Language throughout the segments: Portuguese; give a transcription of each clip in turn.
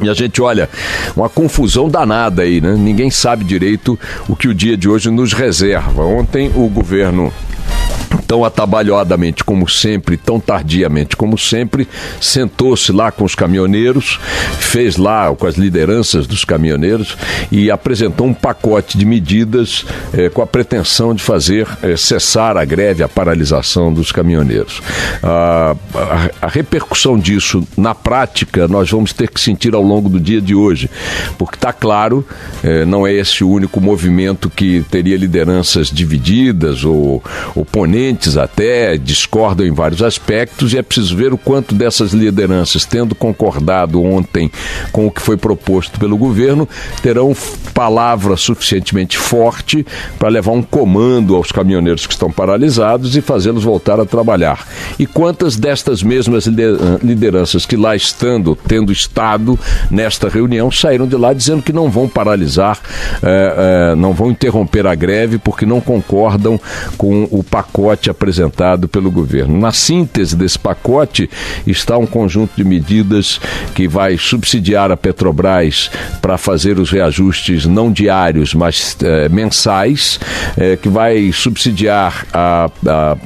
E a gente olha, uma confusão danada aí, né? Ninguém sabe direito o que o dia de hoje nos reserva. Ontem o governo, tão atabalhoadamente como sempre, tão tardiamente como sempre, sentou-se lá com os caminhoneiros, fez lá com as lideranças dos caminhoneiros e apresentou um pacote de medidas com a pretensão de fazer cessar a greve, a paralisação dos caminhoneiros. A repercussão disso na prática nós vamos ter que sentir ao longo do dia de hoje, porque está claro, não é esse o único movimento que teria lideranças divididas ou oponentes até, discordam em vários aspectos, e é preciso ver o quanto dessas lideranças, tendo concordado ontem com o que foi proposto pelo governo, terão palavra suficientemente forte para levar um comando aos caminhoneiros que estão paralisados e fazê-los voltar a trabalhar. E quantas destas mesmas lideranças que lá tendo estado nesta reunião, saíram de lá dizendo que não vão paralisar, não vão interromper a greve porque não concordam com o pacote apresentado pelo governo. Na síntese desse pacote está um conjunto de medidas que vai subsidiar a Petrobras para fazer os reajustes não diários, mas mensais, que vai subsidiar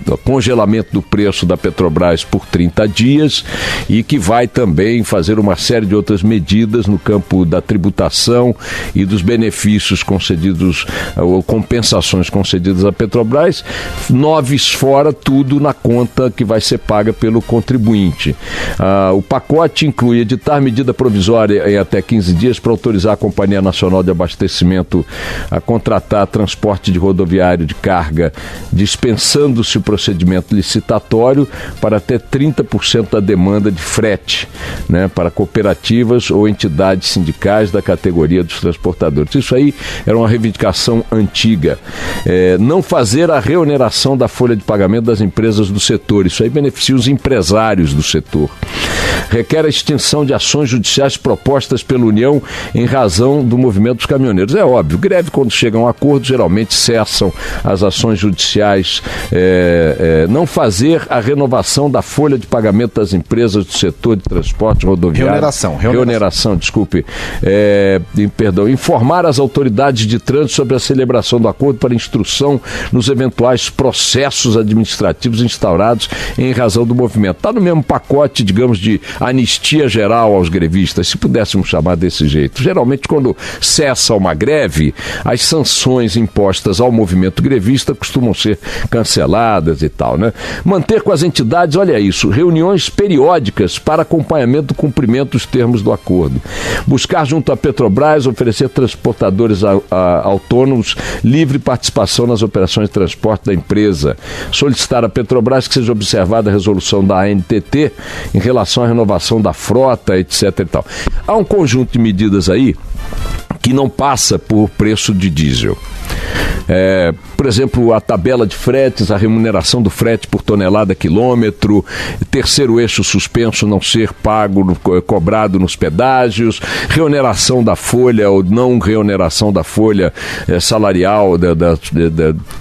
o congelamento do preço da Petrobras por 30 dias e que vai também fazer uma série de outras medidas no campo da tributação e dos benefícios concedidos ou compensações concedidas à Petrobras, noves fora, tudo na conta que vai ser paga pelo contribuinte. O pacote inclui editar medida provisória em até 15 dias para autorizar a Companhia Nacional de Abastecimento a contratar transporte de rodoviário de carga, dispensando-se o procedimento licitatório para até 30% da demanda de frete, né, para cooperativas ou entidades sindicais da categoria dos transportadores. Isso aí era uma reivindicação antiga. Não fazer a reoneração da folha de pagamento das empresas do setor. Isso aí beneficia os empresários do setor. Requer a extinção de ações judiciais propostas pela União em razão do movimento dos caminhoneiros. É óbvio, greve quando chega a um acordo geralmente cessam as ações judiciais. Não fazer a renovação da folha de pagamento das empresas do setor de transporte rodoviário. Reoneração, desculpe. Perdão. Informar as autoridades de trânsito sobre a celebração do acordo para instrução nos eventuais processos administrativos instaurados em razão do movimento. Está no mesmo pacote, digamos, de anistia geral aos grevistas, se pudéssemos chamar desse jeito. Geralmente, quando cessa uma greve, as sanções impostas ao movimento grevista costumam ser canceladas e tal, né? Manter com as entidades, olha isso, reuniões periódicas para acompanhamento do cumprimento dos termos do acordo. Buscar junto à Petrobras oferecer transportadores autônomos livre participação nas operações de transporte da empresa. Solicitar à Petrobras que seja observada a resolução da ANTT em relação à renovação da frota, etc. e tal. Há um conjunto de medidas aí que não passa por preço de diesel. Por exemplo, a tabela de fretes, a remuneração do frete por tonelada quilômetro, terceiro eixo suspenso não ser pago, cobrado nos pedágios, reoneração da folha ou não reoneração da folha salarial,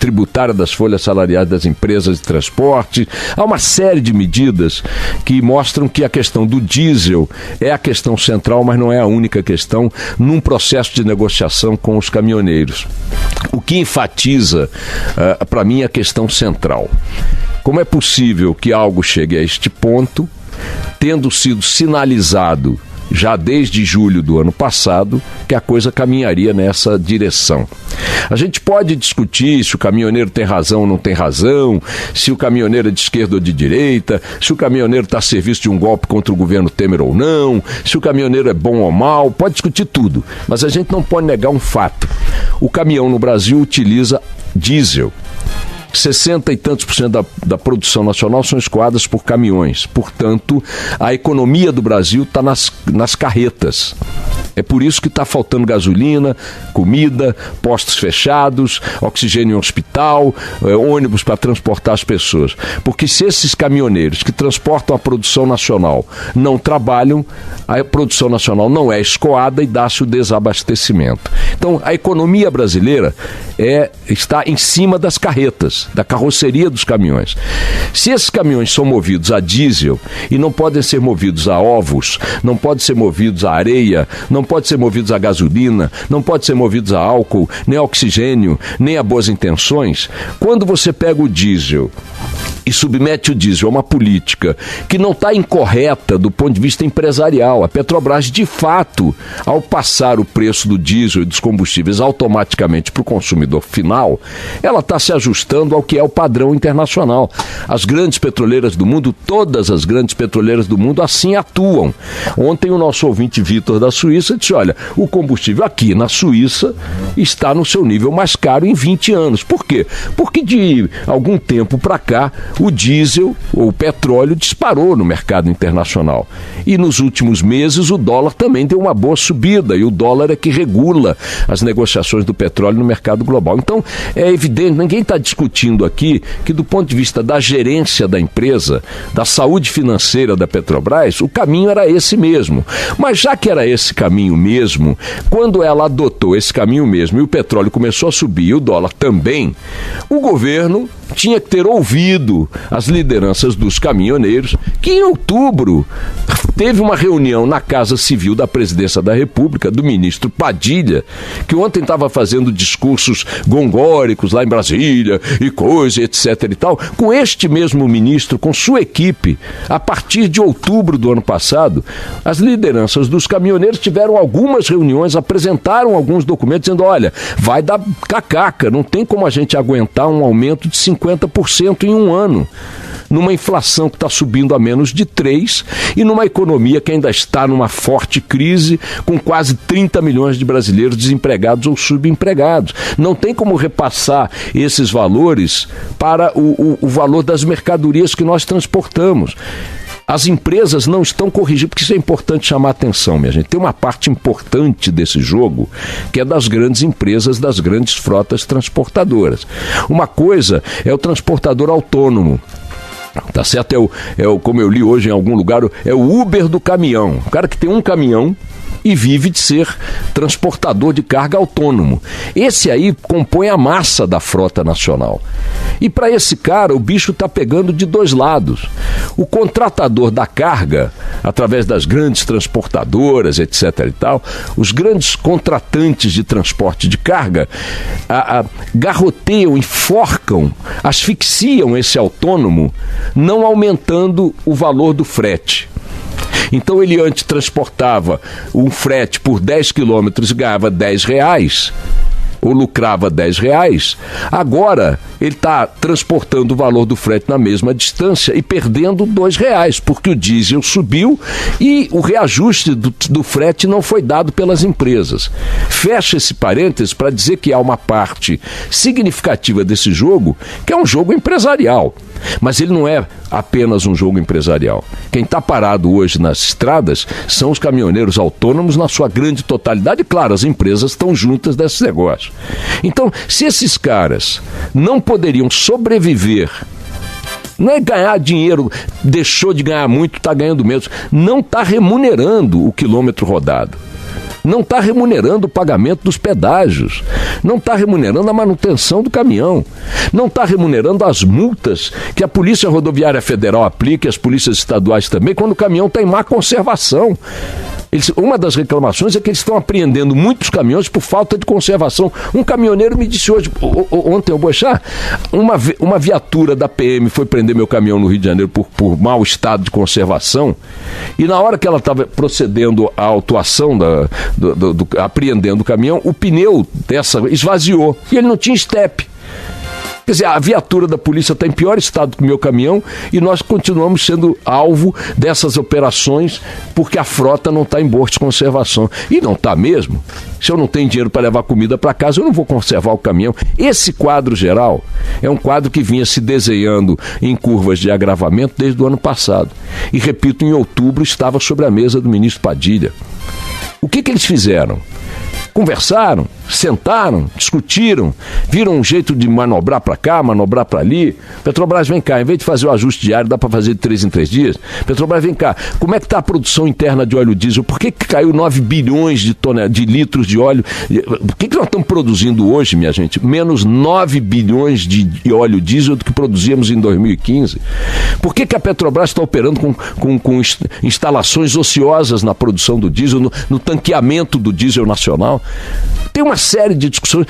tributária das folhas salariais das empresas de transporte. Há uma série de medidas que mostram que a questão do diesel é a questão central, mas não é a única questão num processo de negociação com os caminhoneiros. O que enfatiza, para mim, a questão central. Como é possível que algo chegue a este ponto, tendo sido sinalizado já desde julho do ano passado, que a coisa caminharia nessa direção? A gente pode discutir se o caminhoneiro tem razão ou não tem razão, se o caminhoneiro é de esquerda ou de direita, se o caminhoneiro está a serviço de um golpe contra o governo Temer ou não, se o caminhoneiro é bom ou mal, pode discutir tudo, mas a gente não pode negar um fato. O caminhão no Brasil utiliza diesel. 60 e tantos por cento da produção nacional são escoadas por caminhões. Portanto, a economia do Brasil está nas carretas. É por isso que está faltando gasolina, comida, postos fechados, oxigênio em hospital, ônibus para transportar as pessoas. Porque se esses caminhoneiros que transportam a produção nacional não trabalham, a produção nacional não é escoada e dá-se o desabastecimento. Então, a economia brasileira está em cima das carretas, da carroceria dos caminhões. Se esses caminhões são movidos a diesel e não podem ser movidos a ovos, não podem ser movidos a areia, não podem ser movidos a gasolina, não podem ser movidos a álcool, nem a oxigênio, nem a boas intenções, quando você pega o diesel e submete o diesel a uma política que não está incorreta do ponto de vista empresarial. A Petrobras, de fato, ao passar o preço do diesel e dos combustíveis automaticamente para o consumidor final, ela está se ajustando ao que é o padrão internacional. As grandes petroleiras do mundo, todas as grandes petroleiras do mundo, assim atuam. Ontem o nosso ouvinte Vitor da Suíça disse, olha, o combustível aqui na Suíça está no seu nível mais caro em 20 anos. Por quê? Porque de algum tempo para cá, o diesel, ou o petróleo, disparou no mercado internacional. E nos últimos meses o dólar também deu uma boa subida, e o dólar é que regula as negociações do petróleo no mercado global. Então, é evidente, ninguém está discutindo aqui que do ponto de vista da gerência da empresa, da saúde financeira da Petrobras, o caminho era esse mesmo. Mas já que era esse caminho mesmo, quando ela adotou esse caminho mesmo e o petróleo começou a subir e o dólar também, o governo tinha que ter ouvido as lideranças dos caminhoneiros, que em outubro teve uma reunião na Casa Civil da Presidência da República, do ministro Padilha, que ontem estava fazendo discursos gongóricos lá em Brasília, e coisa, etc e tal, com este mesmo ministro, com sua equipe. A partir de outubro do ano passado, as lideranças dos caminhoneiros tiveram algumas reuniões, apresentaram alguns documentos, dizendo, olha, vai dar cacaca, não tem como a gente aguentar um aumento de 50% em um ano, numa inflação que está subindo a menos de 3% e numa economia que ainda está numa forte crise, com quase 30 milhões de brasileiros desempregados ou subempregados. Não tem como repassar esses valores para o valor das mercadorias que nós transportamos. As empresas não estão corrigindo, porque isso é importante chamar a atenção, minha gente. Tem uma parte importante desse jogo, que é das grandes empresas, das grandes frotas transportadoras. Uma coisa é o transportador autônomo. Tá certo? Como eu li hoje em algum lugar, é o Uber do caminhão. O cara que tem um caminhão e vive de ser transportador de carga autônomo. Esse aí compõe a massa da frota nacional. E para esse cara, o bicho está pegando de dois lados. O contratador da carga, através das grandes transportadoras, etc. e tal, os grandes contratantes de transporte de carga, garroteiam, enforcam, asfixiam esse autônomo, não aumentando o valor do frete. Então ele antes transportava um frete por 10 quilômetros e ganhava R$10, ou lucrava R$10, agora ele está transportando o valor do frete na mesma distância e perdendo R$2, porque o diesel subiu e o reajuste do frete não foi dado pelas empresas. Fecha esse parênteses para dizer que há uma parte significativa desse jogo que é um jogo empresarial. Mas ele não é apenas um jogo empresarial. Quem está parado hoje nas estradas são os caminhoneiros autônomos na sua grande totalidade. E, claro, as empresas estão juntas desse negócio. Então, se esses caras não poderiam sobreviver, não é ganhar dinheiro, deixou de ganhar muito, está ganhando menos, não está remunerando o quilômetro rodado. Não está remunerando o pagamento dos pedágios, não está remunerando a manutenção do caminhão, não está remunerando as multas que a Polícia Rodoviária Federal aplica e as polícias estaduais também, quando o caminhão está em má conservação. Uma das reclamações é que eles estão apreendendo muitos caminhões por falta de conservação. Um caminhoneiro me disse hoje, ontem, Boechat, uma viatura da PM foi prender meu caminhão no Rio de Janeiro por mau estado de conservação, e na hora que ela estava procedendo à autuação, apreendendo o caminhão, o pneu dessa esvaziou e ele não tinha estepe. Quer dizer, a viatura da polícia está em pior estado que o meu caminhão e nós continuamos sendo alvo dessas operações porque a frota não está em boa conservação. E não está mesmo. Se eu não tenho dinheiro para levar comida para casa, eu não vou conservar o caminhão. Esse quadro geral é um quadro que vinha se desenhando em curvas de agravamento desde o ano passado. E, repito, em outubro estava sobre a mesa do ministro Padilha. O que eles fizeram? Conversaram, sentaram, discutiram, viram um jeito de manobrar para cá, manobrar para ali. Petrobras, vem cá, em vez de fazer o ajuste diário, dá para fazer de 3 em 3 dias. Petrobras, vem cá, como é que está a produção interna de óleo diesel? Por que caiu 9 bilhões de litros de óleo? Por que nós estamos produzindo hoje, minha gente, menos 9 bilhões de óleo diesel do que produzíamos em 2015? Por que a Petrobras está operando com instalações ociosas na produção do diesel, no tanqueamento do diesel nacional? Tem uma série de discussões.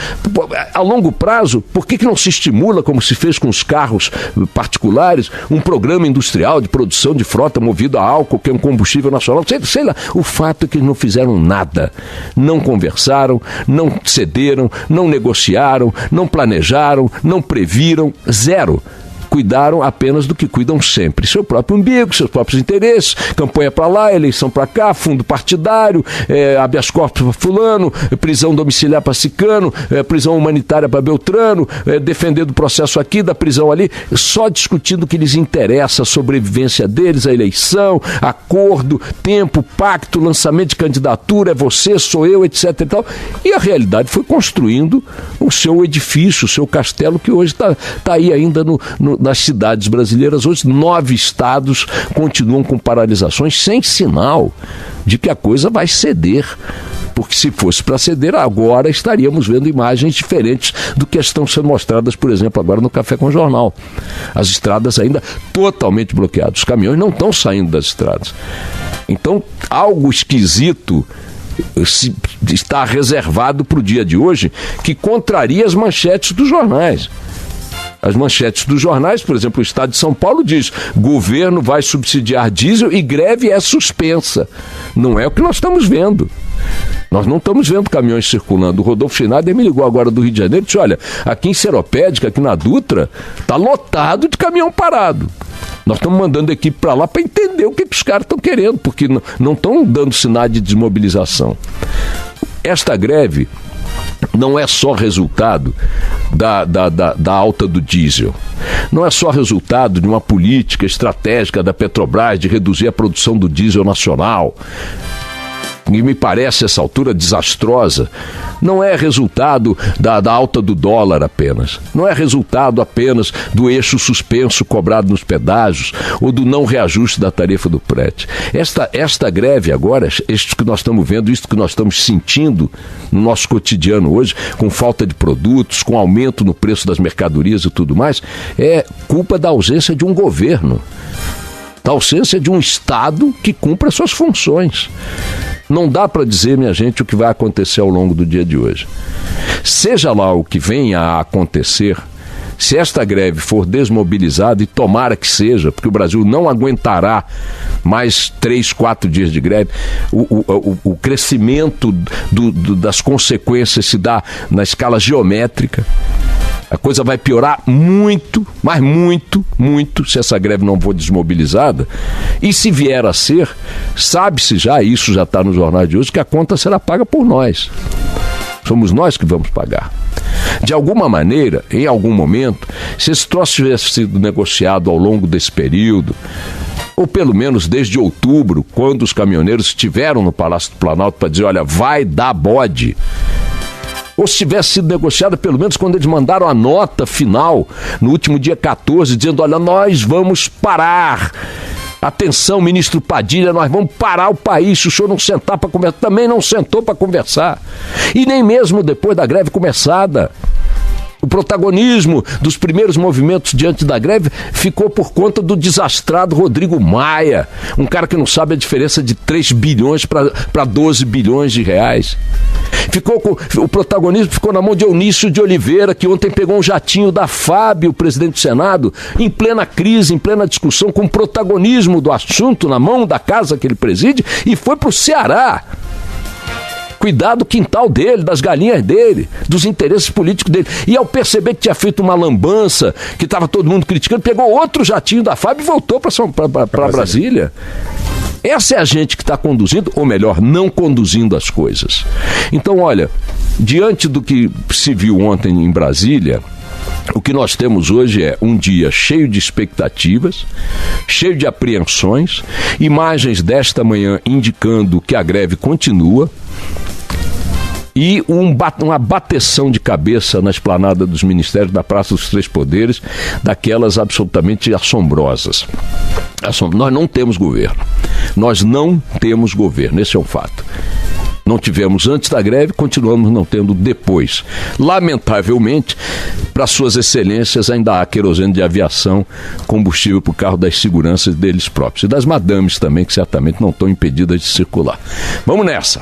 A longo prazo, por que não se estimula, como se fez com os carros particulares, um programa industrial de produção de frota movido a álcool, que é um combustível nacional? Sei lá. O fato é que eles não fizeram nada. Não conversaram, não cederam, não negociaram, não planejaram, não previram, zero. Cuidaram apenas do que cuidam sempre: seu próprio umbigo, seus próprios interesses, campanha para lá, eleição para cá, fundo partidário, habeas corpus para fulano, prisão domiciliar para cicano, prisão humanitária para Beltrano, defendendo o processo aqui, da prisão ali, só discutindo o que lhes interessa, a sobrevivência deles, a eleição, acordo, tempo, pacto, lançamento de candidatura, é você, sou eu, etc. e tal. E a realidade foi construindo o seu edifício, o seu castelo, que hoje está aí ainda nas cidades brasileiras. Hoje 9 estados continuam com paralisações, sem sinal de que a coisa vai ceder. Porque se fosse para ceder, agora estaríamos vendo imagens diferentes do que estão sendo mostradas, por exemplo, agora no Café com o Jornal. As estradas ainda totalmente bloqueadas, os caminhões não estão saindo das estradas. Então, algo esquisito está reservado para o dia de hoje, que contraria as manchetes dos jornais. As manchetes dos jornais, por exemplo, o Estado de São Paulo diz: governo vai subsidiar diesel e greve é suspensa. Não é o que nós estamos vendo. Nós não estamos vendo caminhões circulando. O Rodolfo Schneider me ligou agora do Rio de Janeiro e disse: olha, aqui em Seropédica, aqui na Dutra, está lotado de caminhão parado. Nós estamos mandando equipe para lá para entender o que os caras estão querendo, porque não estão dando sinal de desmobilização. Esta greve não é só resultado da alta do diesel. Não é só resultado de uma política estratégica da Petrobras de reduzir a produção do diesel nacional, que me parece, a essa altura, desastrosa. Não é resultado da alta do dólar apenas. Não é resultado apenas do eixo suspenso cobrado nos pedágios ou do não reajuste da tarifa do frete. Esta greve agora, isto que nós estamos vendo, isto que nós estamos sentindo no nosso cotidiano hoje, com falta de produtos, com aumento no preço das mercadorias e tudo mais, é culpa da ausência de um governo, da ausência de um Estado que cumpra as suas funções. Não dá para dizer, minha gente, o que vai acontecer ao longo do dia de hoje. Seja lá o que venha a acontecer, se esta greve for desmobilizada, e tomara que seja, porque o Brasil não aguentará mais 3, 4 dias de greve, o crescimento das consequências se dá na escala geométrica. A coisa vai piorar muito, mas muito, muito, se essa greve não for desmobilizada. E se vier a ser, sabe-se já, isso já está nos jornais de hoje, que a conta será paga por nós. Somos nós que vamos pagar. De alguma maneira, em algum momento, se esse troço tivesse sido negociado ao longo desse período, ou pelo menos desde outubro, quando os caminhoneiros estiveram no Palácio do Planalto para dizer: olha, vai dar bode. Ou se tivesse sido negociada, pelo menos quando eles mandaram a nota final, no último dia 14, dizendo: olha, nós vamos parar. Atenção, ministro Padilha, nós vamos parar o país. Se o senhor não sentar para conversar, também não sentou para conversar. E nem mesmo depois da greve começada. O protagonismo dos primeiros movimentos diante da greve ficou por conta do desastrado Rodrigo Maia, um cara que não sabe a diferença de 3 bilhões para 12 bilhões de reais. O protagonismo ficou na mão de Eunício de Oliveira, que ontem pegou um jatinho da Fábio, o presidente do Senado, em plena crise, em plena discussão, com o protagonismo do assunto na mão da casa que ele preside, e foi para o Ceará cuidar do quintal dele, das galinhas dele, dos interesses políticos dele. E ao perceber que tinha feito uma lambança, que estava todo mundo criticando, pegou outro jatinho da Fábio e voltou para Brasília. Essa é a gente que está conduzindo, ou melhor, não conduzindo as coisas. Então, olha, diante do que se viu ontem em Brasília, o que nós temos hoje é um dia cheio de expectativas, cheio de apreensões, imagens desta manhã indicando que a greve continua. e uma bateção de cabeça na esplanada dos ministérios da Praça dos Três Poderes, daquelas absolutamente assombrosas. Nós não temos governo. Nós não temos governo, esse é um fato. Não tivemos antes da greve, continuamos não tendo depois. Lamentavelmente, para suas excelências, ainda há querosene de aviação, combustível para o carro das seguranças deles próprios. E das madames também, que certamente não estão impedidas de circular. Vamos nessa!